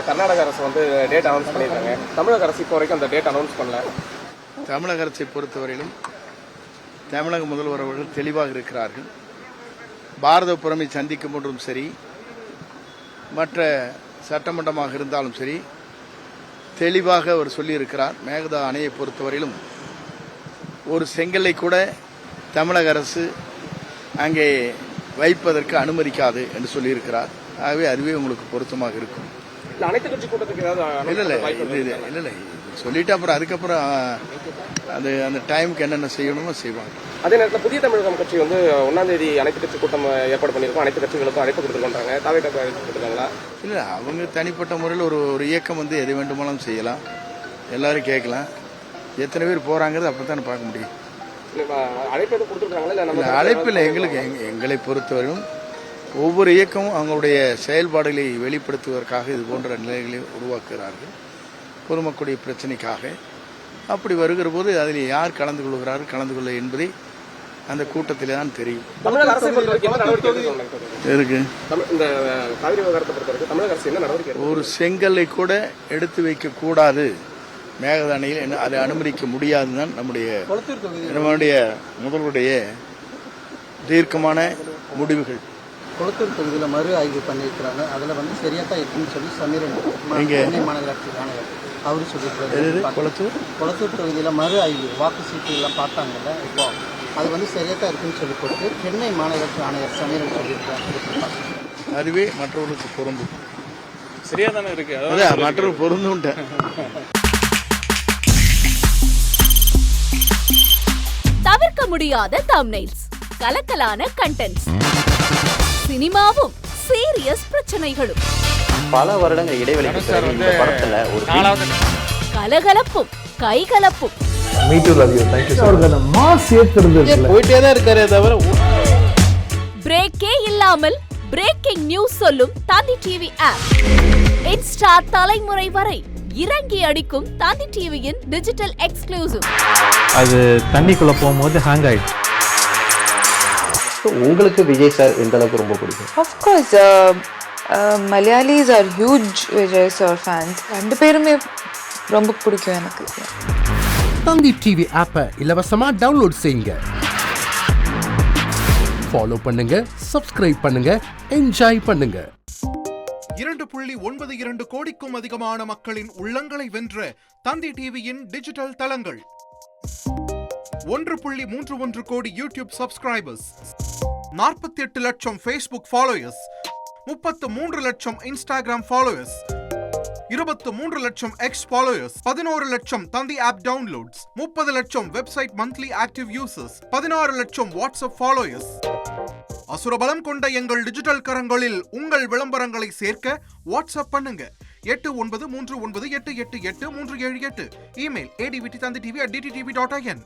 கர்நாடக அரசு வந்து date announce பண்ணியிருக்காங்க. தமிழக அரசு இப்போ வரைக்கும் அந்த டேட் அனௌன்ஸ் பண்ணல. தமிழக அரசை பொறுத்தவரையிலும் தமிழக முதல்வர் அவர்கள் தெளிவாக இருக்கிறார்கள். பாரத புறமை சந்திக்கும் போதும் சரி, மற்ற சட்டமன்றமாக இருந்தாலும் சரி, தெளிவாக அவர் சொல்லியிருக்கிறார். மேகதா அணையை பொறுத்தவரையிலும் ஒரு செங்கலை கூட தமிழக அரசு அங்கே வைப்பதற்கு அனுமதிக்காது என்று சொல்லியிருக்கிறார். ஆகவே அதுவே உங்களுக்கு பொருத்தமாக இருக்கும். அனைத்து கட்சி கூட்டத்துக்கு இல்லை சொல்லிட்டு அப்புறம் அதுக்கப்புறம் அது அந்த டைமுக்கு என்னென்ன செய்யணுமோ செய்வாங்க. அதே நேரத்தில் புதிய தமிழகம் கட்சி வந்து 1ஆம் தேதி அனைத்து கட்சி கூட்டம் ஏற்பாடு பண்ணியிருக்கோம். அனைத்து கட்சிகளுக்கும் அழைப்பு கொடுத்துருக்காங்க. தாவேக்காக்கு அழைப்பு கொடுத்துருக்காங்களா? இல்லை, அவங்க தனிப்பட்ட முறையில் ஒரு இயக்கம் வந்து எது வேண்டுமானாலும் செய்யலாம், எல்லாரும் கேட்கலாம். எத்தனை பேர் போறாங்கிறது அப்பதானே பார்க்க முடியும். அழைப்பு எதுவும் கொடுத்துருக்காங்களா? அழைப்பில் எங்களை பொறுத்தவரையும் ஒவ்வொரு இயக்கமும் அவங்களுடைய செயல்பாடுகளை வெளிப்படுத்துவதற்காக இது போன்ற நிலைகளை உருவாக்குகிறார்கள். பொதுமக்களுடைய பிரச்சனைக்காக அப்படி வருகிற போது அதில் யார் கலந்து கொள்கிறார்கள், கலந்து கொள்ள என்பதை அந்த கூட்டத்திலே தான் தெரியும். தமிழக அரசு இருக்கு இந்த காவிரி விவகாரத்தை பொறுத்தவரைக்கும் தமிழக அரசு என்ன நடவடிக்கை? ஒரு செங்கல்லை கூட எடுத்து வைக்க கூடாது, மேகதா அணையில் அதை அனுமதிக்க முடியாதுதான் நம்முடைய முதல்வருடைய தீர்க்கமான முடிவுகள். கொளத்தூர் தொகுதியில் மறு ஆய்வு பண்ணியிருக்கிறாங்க. அதில் வந்து சரியாக தான் இருக்குன்னு சொல்லி சமீரன் சென்னை மாநகராட்சி ஆணையர் அவரு சொல்லியிருக்காரு. கொளத்தூர் தொகுதியில் மறு ஆய்வு வாக்கு சீட்டு எல்லாம் பார்த்தாங்கல்ல, இப்போ அது வந்து சரியாக தான் இருக்குன்னு சொல்லி போட்டு சென்னை மாநகராட்சி ஆணையர் சமீரன் சொல்லியிருக்காங்க. அதுவே மற்றவர்களுக்கு பொருந்தும். சரியா தானே இருக்கு, மற்றவர்கள் பொருந்தும். தவிர்க்க முடியாத தம்ப்நெயில்ஸ், கலக்கலான கண்டென்ட்ஸ், சினிமாவும் சீரியஸ் பிரச்சனைகளும், பல வருடங்கள் இடைவெளிக்கு பிறகு இந்த படத்துல ஒரு கலகலப்பும் கைகலப்பும், போயிட்டே தான் இருக்காரே தவிர பிரேக்கே இல்லாமல் பிரேக்கிங் நியூஸ் சொல்லும் தந்தி டிவி ஆப். இன்ஸ்டா தலைமுறை வரை இறங்கி அடிக்கும் தந்தி டிவியின் டிஜிட்டல் எக்ஸ்க்ளூசிவ். அது தண்ணிக்குள்ள போகும்போது ஹேங் ஆயிடுச்சு. உங்களுக்கு விஜய் சார் எந்த அளவுக்கு ரொம்ப பிடிக்கும்? Of course, Malayalis are huge Vijay sir fans. ரெண்டு பேருமே ரொம்ப பிடிக்கும் எனக்கு. தந்தி டிவி ஆப்பை இலவசமா டவுன்லோட் செய்யுங்க, ஃபாலோ பண்ணுங்க, சப்ஸ்கிரைப் பண்ணுங்க, என்ஜாய் பண்ணுங்க. 2.92 கோடிக்கும் அதிகமான மக்களின் உள்ளங்களை வென்ற தந்தி டிவியின் டிஜிட்டல் தளங்கள், 1.31 கோடி யூடியூப் சப்ஸ்கிரைபர்ஸ், 48 லட்சம் ஃபேஸ்புக் ஃபாலோயர்ஸ், 33 லட்சம் இன்ஸ்டாகிராம் ஃபாலோயர்ஸ், 23 லட்சம் எக்ஸ் ஃபாலோயர்ஸ், 11 லட்சம் தந்தி ஆப் டவுன்லோட்ஸ், 30 லட்சம் வெப்சைட் மந்த்லி ஆக்டிவ் யூசர்ஸ், 16 லட்சம் வாட்ஸ்அப் ஃபாலோயர்ஸ். அசுரபலம் கொண்ட எங்கள் டிஜிட்டல் கரங்களில் உங்கள் விளம்பரங்களை சேர்க்க வாட்ஸ்அப் பண்ணுங்க 8939888378. Email advttanditv@dttv.in.